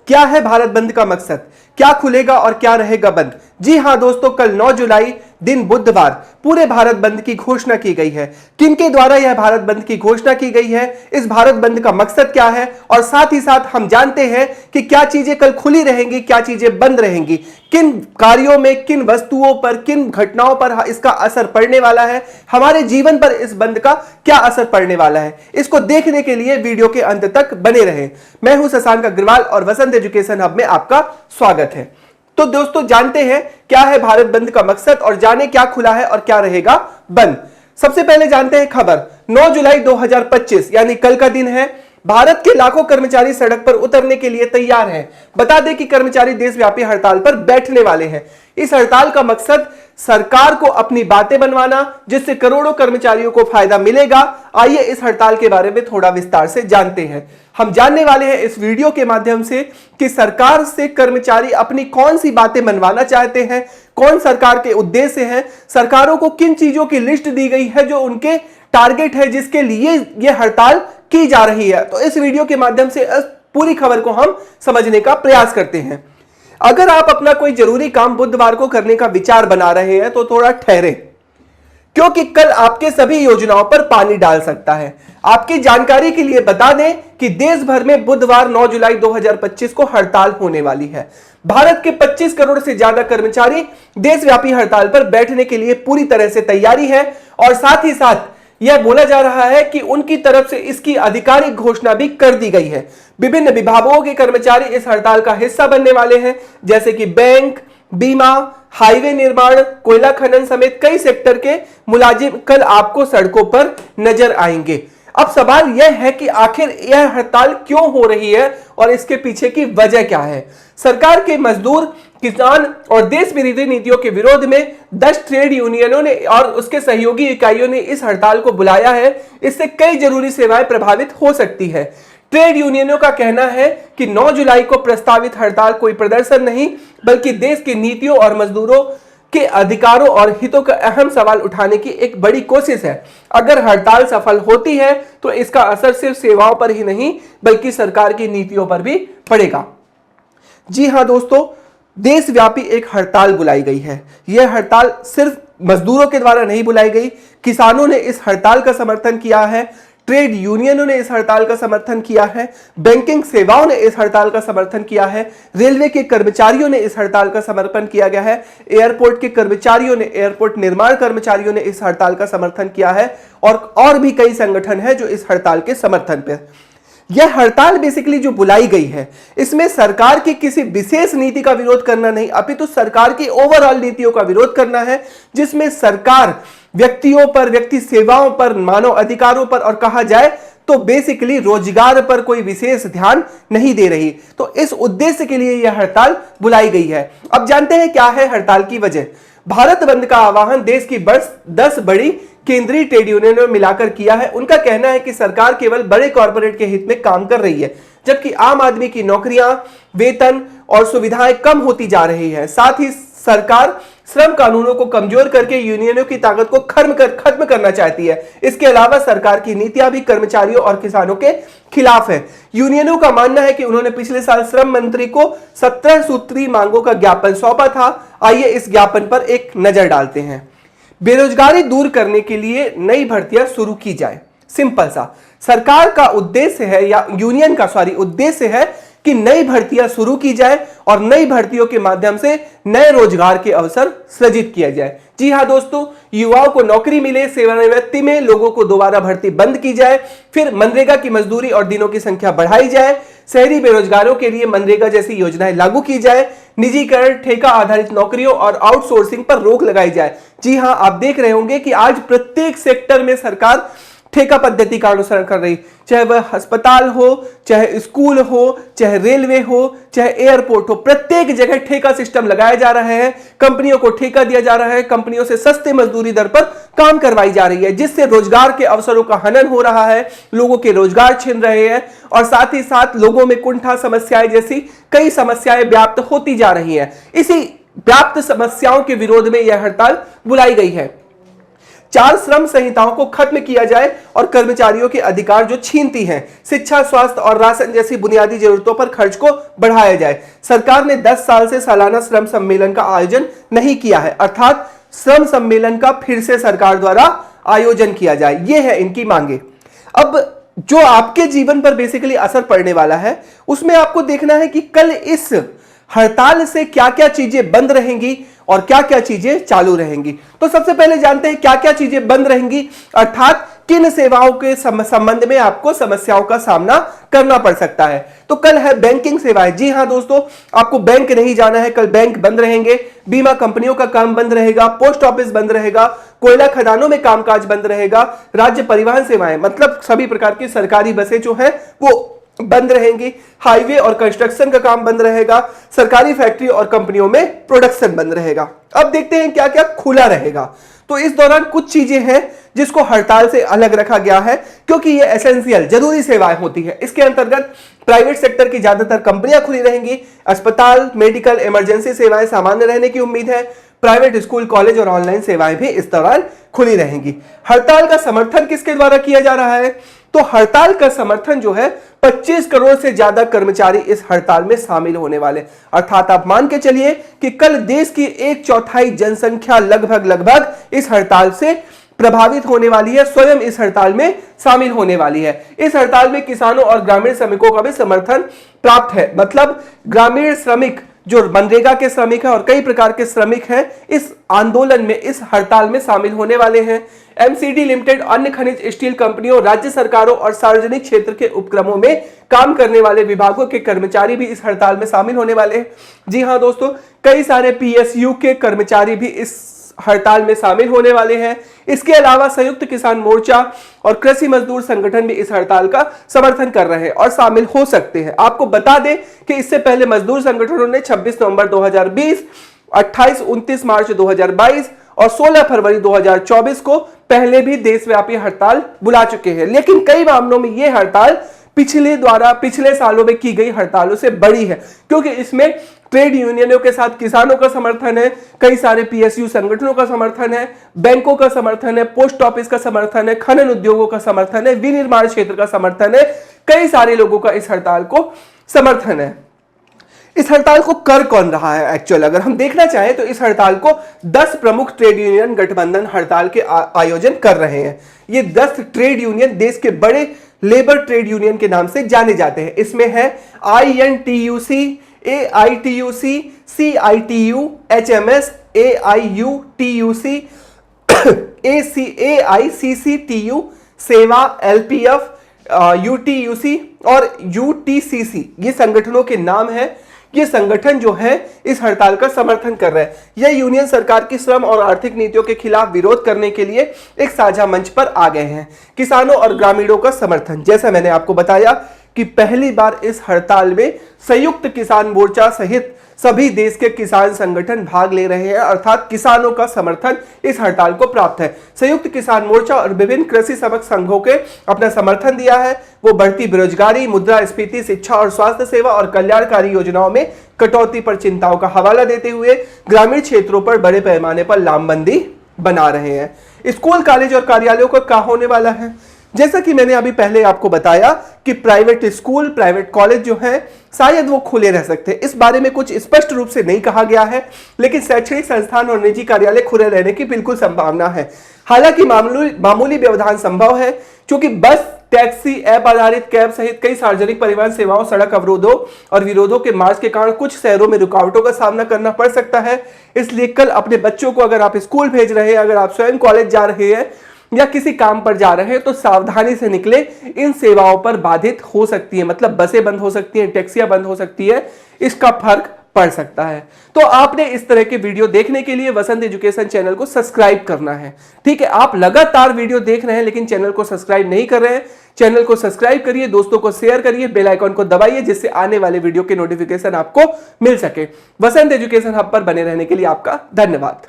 क्या है भारत बंद का मकसद, क्या खुलेगा और क्या रहेगा बंद। जी हां दोस्तों, कल 9 जुलाई दिन बुधवार पूरे भारत बंद की घोषणा की गई है। किनके द्वारा यह भारत बंद की घोषणा की गई है, इस भारत बंद का मकसद क्या है, और साथ ही साथ हम जानते हैं कि क्या चीजें कल खुली रहेंगी, क्या चीजें बंद रहेंगी, किन कार्यों में, किन वस्तुओं पर, किन घटनाओं पर इसका असर पड़ने वाला है, हमारे जीवन पर इस बंद का क्या असर पड़ने वाला है। इसको देखने के लिए वीडियो के अंत तक बने रहें। मैं हूं शशांक अग्रवाल और वसंत एजुकेशन हब में आपका स्वागत है। तो दोस्तों, जानते हैं क्या है भारत बंद का मकसद और जाने क्या खुला है और क्या रहेगा बंद। सबसे पहले जानते हैं खबर। 9 जुलाई 2025 यानी कल का दिन है। भारत के लाखों कर्मचारी सड़क पर उतरने के लिए तैयार हैं। बता दें कि कर्मचारी देशव्यापी हड़ताल पर बैठने वाले हैं। इस हड़ताल का मकसद सरकार को अपनी बातें बनवाना, जिससे करोड़ों कर्मचारियों को फायदा मिलेगा। आइए इस हड़ताल के बारे में थोड़ा विस्तार से जानते हैं। हम जानने वाले हैं इस वीडियो के माध्यम से कि सरकार से कर्मचारी अपनी कौन सी बातें मनवाना चाहते हैं, कौन सरकार के उद्देश्य हैं, सरकारों को किन चीजों की लिस्ट दी गई है जो उनके टारगेट है, जिसके लिए यह हड़ताल की जा रही है। तो इस वीडियो के माध्यम से पूरी खबर को हम समझने का प्रयास करते हैं। अगर आप अपना कोई जरूरी काम बुधवार को करने का विचार बना रहे हैं तो थोड़ा ठहरें, क्योंकि कल आपके सभी योजनाओं पर पानी डाल सकता है। आपकी जानकारी के लिए बता दें कि देश भर में बुधवार 9 जुलाई 2025 को हड़ताल होने वाली है। भारत के 25 करोड़ से ज्यादा कर्मचारी देशव्यापी हड़ताल पर बैठने के लिए पूरी तरह से तैयारी है, और साथ ही साथ यह बोला जा रहा है कि उनकी तरफ से इसकी आधिकारिक घोषणा भी कर दी गई है। विभिन्न विभागों के कर्मचारी इस हड़ताल का हिस्सा बनने वाले हैं, जैसे कि बैंक, बीमा, हाईवे निर्माण, कोयला खनन समेत कई सेक्टर के मुलाजिम कल आपको सड़कों पर नजर आएंगे। अब सवाल यह है कि आखिर यह हड़ताल क्यों हो रही है और इसके पीछे की वजह क्या है। सरकार के मजदूर, किसान और देश विरोधी नीतियों के विरोध में 10 ट्रेड यूनियनों ने और उसके सहयोगी इकाइयों ने इस हड़ताल को बुलाया है। इससे कई जरूरी सेवाएं प्रभावित हो सकती है। ट्रेड यूनियनों का कहना है कि 9 जुलाई को प्रस्तावित हड़ताल कोई प्रदर्शन नहीं, बल्कि देश की नीतियों और मजदूरों के अधिकारों और हितों का अहम सवाल उठाने की एक बड़ी कोशिश है। अगर हड़ताल सफल होती है तो इसका असर सिर्फ सेवाओं पर ही नहीं, बल्कि सरकार की नीतियों पर भी पड़ेगा। जी हां दोस्तों, देशव्यापी एक हड़ताल बुलाई गई है। यह हड़ताल सिर्फ मजदूरों के द्वारा नहीं बुलाई गई। किसानों ने इस हड़ताल का समर्थन किया है, ट्रेड यूनियनों ने इस हड़ताल का समर्थन किया है, बैंकिंग सेवाओं ने इस हड़ताल का समर्थन किया है, रेलवे के कर्मचारियों ने इस हड़ताल का समर्थन किया गया है, एयरपोर्ट के कर्मचारियों ने, एयरपोर्ट निर्माण कर्मचारियों ने इस हड़ताल का समर्थन किया है, और भी कई संगठन हैं जो इस हड़ताल के समर्थन पर। यह हड़ताल बेसिकली जो बुलाई गई है, इसमें सरकार की किसी विशेष नीति का विरोध करना नहीं, अपितु सरकार की ओवरऑल नीतियों का विरोध करना है, जिसमें सरकार व्यक्तियों पर, व्यक्ति सेवाओं पर, मानव अधिकारों पर और कहा जाए तो बेसिकली रोजगार पर कोई विशेष ध्यान नहीं दे रही। तो इस उद्देश्य के लिए यह हड़ताल बुलाई गई है। अब जानते हैं क्या है हड़ताल की वजह। भारत बंद का आह्वान देश की 10 बड़ी केंद्रीय ट्रेड यूनियनों में मिलाकर किया है। उनका कहना है कि सरकार केवल बड़े कॉर्पोरेट के हित में काम कर रही है, जबकि आम आदमी की नौकरियां, वेतन और सुविधाएं कम होती जा रही है। साथ ही सरकार श्रम कानूनों को कमजोर करके यूनियनों की ताकत को खत्म करना चाहती है। इसके अलावा सरकार की नीतियां भी कर्मचारियों और किसानों के खिलाफ है। यूनियनों का मानना है कि उन्होंने पिछले साल श्रम मंत्री को 17 सूत्री मांगों का ज्ञापन सौंपा था। आइए इस ज्ञापन पर एक नजर डालते हैं। बेरोजगारी दूर करने के लिए नई भर्तियां शुरू की जाए। सिंपल सा सरकार का उद्देश्य है, या यूनियन का उद्देश्य है कि नई भर्तियां शुरू की जाए और नई भर्तियों के माध्यम से नए रोजगार के अवसर सृजित किया जाए। जी हां दोस्तों, युवाओं को नौकरी मिले, सेवानिवृत्ति में लोगों को दोबारा भर्ती बंद की जाए, फिर मनरेगा की मजदूरी और दिनों की संख्या बढ़ाई जाए, शहरी बेरोजगारों के लिए मनरेगा जैसी योजनाएं लागू की जाए, निजीकरण, ठेका आधारित नौकरियों और आउटसोर्सिंग पर रोक लगाई जाए। जी हां, आप देख रहे होंगे कि आज प्रत्येक सेक्टर में सरकार ठेका पद्धति का अनुसरण कर रही, चाहे वह अस्पताल हो, चाहे स्कूल हो, चाहे रेलवे हो, चाहे एयरपोर्ट हो, प्रत्येक जगह ठेका सिस्टम लगाया जा रहा है। कंपनियों को ठेका दिया जा रहा है, कंपनियों से सस्ते मजदूरी दर पर काम करवाई जा रही है, जिससे रोजगार के अवसरों का हनन हो रहा है, लोगों के रोजगार छिन रहे हैं, और साथ ही साथ लोगों में कुंठा समस्याएं जैसी कई समस्याएं व्याप्त होती जा रही हैं। इसी व्याप्त समस्याओं के विरोध में यह हड़ताल बुलाई गई है। 4 श्रम संहिताओं को खत्म किया जाए और कर्मचारियों के अधिकार जो छीनती हैं, शिक्षा, स्वास्थ्य और राशन जैसी बुनियादी जरूरतों पर खर्च को बढ़ाया जाए। सरकार ने 10 साल से सालाना श्रम सम्मेलन का आयोजन नहीं किया है, अर्थात श्रम सम्मेलन का फिर से सरकार द्वारा आयोजन किया जाए, ये है इनकी मांगे। अब जो आपके जीवन पर बेसिकली असर पड़ने वाला है उसमें आपको देखना है कि कल इस हड़ताल से क्या क्या चीजें बंद रहेंगी और क्या क्या चीजें चालू रहेंगी। तो सबसे पहले जानते हैं क्या क्या चीजें बंद रहेंगी, अर्थात किन सेवाओं के संबंध में आपको समस्याओं का सामना करना पड़ सकता है। तो कल है बैंकिंग सेवाएं। जी हां दोस्तों, आपको बैंक नहीं जाना है, कल बैंक बंद रहेंगे। बीमा कंपनियों का काम बंद रहेगा, पोस्ट ऑफिस बंद रहेगा, कोयला खदानों में कामकाज बंद रहेगा, राज्य परिवहन सेवाएं मतलब सभी प्रकार की सरकारी बसें जो है वो बंद रहेंगी, हाईवे और कंस्ट्रक्शन का काम बंद रहेगा, सरकारी फैक्ट्री और कंपनियों में प्रोडक्शन बंद रहेगा। अब देखते हैं क्या क्या खुला रहेगा। तो इस दौरान कुछ चीजें हैं जिसको हड़ताल से अलग रखा गया है क्योंकि ये एसेंशियल जरूरी सेवाएं होती है। इसके अंतर्गत प्राइवेट सेक्टर की ज्यादातर कंपनियां खुली रहेंगी, अस्पताल, मेडिकल, इमरजेंसी सेवाएं सामान्य रहने की उम्मीद है, प्राइवेट स्कूल, कॉलेज और ऑनलाइन सेवाएं भी इस दौरान खुली रहेंगी। हड़ताल का समर्थन किसके द्वारा किया जा रहा है? तो हड़ताल का समर्थन जो है 25 करोड़ से ज्यादा कर्मचारी इस हड़ताल में शामिल होने वाले, अर्थात आप मान के चलिए कि कल देश की 1/4 जनसंख्या लगभग इस हड़ताल से प्रभावित होने वाली है, स्वयं इस हड़ताल में शामिल होने वाली है। इस हड़ताल में किसानों और ग्रामीण श्रमिकों का भी समर्थन प्राप्त है, मतलब ग्रामीण श्रमिक जो मनरेगा के श्रमिक हैं और कई प्रकार के श्रमिक हैं इस आंदोलन में, इस हड़ताल में शामिल होने वाले हैं। एमसीडी लिमिटेड, अन्य खनिज स्टील कंपनियों, राज्य सरकारों और सार्वजनिक क्षेत्र के उपक्रमों में काम करने वाले विभागों के कर्मचारी भी इस हड़ताल में शामिल होने वाले हैं। जी हां दोस्तों, कई सारे पीएसयू के कर्मचारी भी इस हड़ताल में शामिल होने वाले हैं। इसके अलावा संयुक्त किसान मोर्चा और कृषि मजदूर संगठन भी इस हड़ताल का समर्थन कर रहे हैं और शामिल हो सकते हैं। आपको बता दें कि इससे पहले मजदूर संगठनों ने 26 नवंबर 2020, 28-29 मार्च 2022 और 16 फरवरी 2024 को पहले भी देशव्यापी हड़ताल बुला चुके हैं, लेकिन कई मामलों में यह हड़ताल पिछले सालों में की गई हड़तालों से बड़ी है क्योंकि इसमें ट्रेड यूनियनों के साथ किसानों का समर्थन है, कई सारे पीएसयू संगठनों का समर्थन है, बैंकों का समर्थन है, पोस्ट ऑफिस का समर्थन है, खनन उद्योगों का समर्थन है, विनिर्माण क्षेत्र का समर्थन है, कई सारे लोगों का इस हड़ताल को समर्थन है। इस हड़ताल को कर कौन रहा है? एक्चुअल अगर हम देखना चाहें तो इस हड़ताल को 10 प्रमुख ट्रेड यूनियन गठबंधन हड़ताल के आयोजन कर रहे हैं। ये 10 ट्रेड यूनियन देश के बड़े लेबर ट्रेड यूनियन के नाम से जाने जाते हैं। इसमें है INTUC, AITUC, CITU, HMS, AIUTUC, AICCTU, सेवा, LPF, UTUC और UTCC, ये संगठनों के नाम है। ये संगठन जो है इस हड़ताल का समर्थन कर रहे हैं। यह यूनियन सरकार की श्रम और आर्थिक नीतियों के खिलाफ विरोध करने के लिए एक साझा मंच पर आ गए हैं। किसानों और ग्रामीणों का समर्थन, जैसा मैंने आपको बताया कि पहली बार इस हड़ताल में संयुक्त किसान मोर्चा सहित सभी देश के किसान संगठन भाग ले रहे हैं, अर्थात किसानों का समर्थन इस हड़ताल को प्राप्त है। संयुक्त किसान मोर्चा और विभिन्न कृषि समक संघों के अपना समर्थन दिया है। वो बढ़ती बेरोजगारी, मुद्रास्फीति, शिक्षा और स्वास्थ्य सेवा और कल्याणकारी योजनाओं में कटौती पर चिंताओं का हवाला देते हुए ग्रामीण क्षेत्रों पर बड़े पैमाने पर लामबंदी बना रहे हैं। स्कूल, कॉलेज और कार्यालयों का क्या होने वाला है? जैसा कि मैंने अभी पहले आपको बताया कि प्राइवेट स्कूल, प्राइवेट कॉलेज जो है शायद वो खुले रह सकते हैं। इस बारे में कुछ स्पष्ट रूप से नहीं कहा गया है, लेकिन शैक्षणिक संस्थान और निजी कार्यालय खुले रहने की बिल्कुल संभावना है। हालांकि मामूली व्यवधान संभव है क्योंकि बस, टैक्सी, ऐप आधारित कैब सहित कई सार्वजनिक परिवहन सेवाओं सड़क अवरोधों और विरोधों के मार्च के कारण कुछ शहरों में रुकावटों का सामना करना पड़ सकता है। इसलिए कल अपने बच्चों को अगर आप स्कूल भेज रहे हैं, अगर आप स्वयं कॉलेज जा रहे हैं या किसी काम पर जा रहे हैं तो सावधानी से निकले। इन सेवाओं पर बाधित हो सकती है, मतलब बसें बंद हो सकती हैं, टैक्सियां बंद हो सकती है, इसका फर्क पड़ सकता है। तो आपने इस तरह के वीडियो देखने के लिए वसंत एजुकेशन चैनल को सब्सक्राइब करना है। ठीक है, आप लगातार वीडियो देख रहे हैं लेकिन चैनल को सब्सक्राइब नहीं कर रहे हैं, चैनल को सब्सक्राइब करिए, दोस्तों को शेयर करिए, बेल आइकन को दबाइए जिससे आने वाले वीडियो के नोटिफिकेशन आपको मिल सके। वसंत एजुकेशन हब पर बने रहने के लिए आपका धन्यवाद।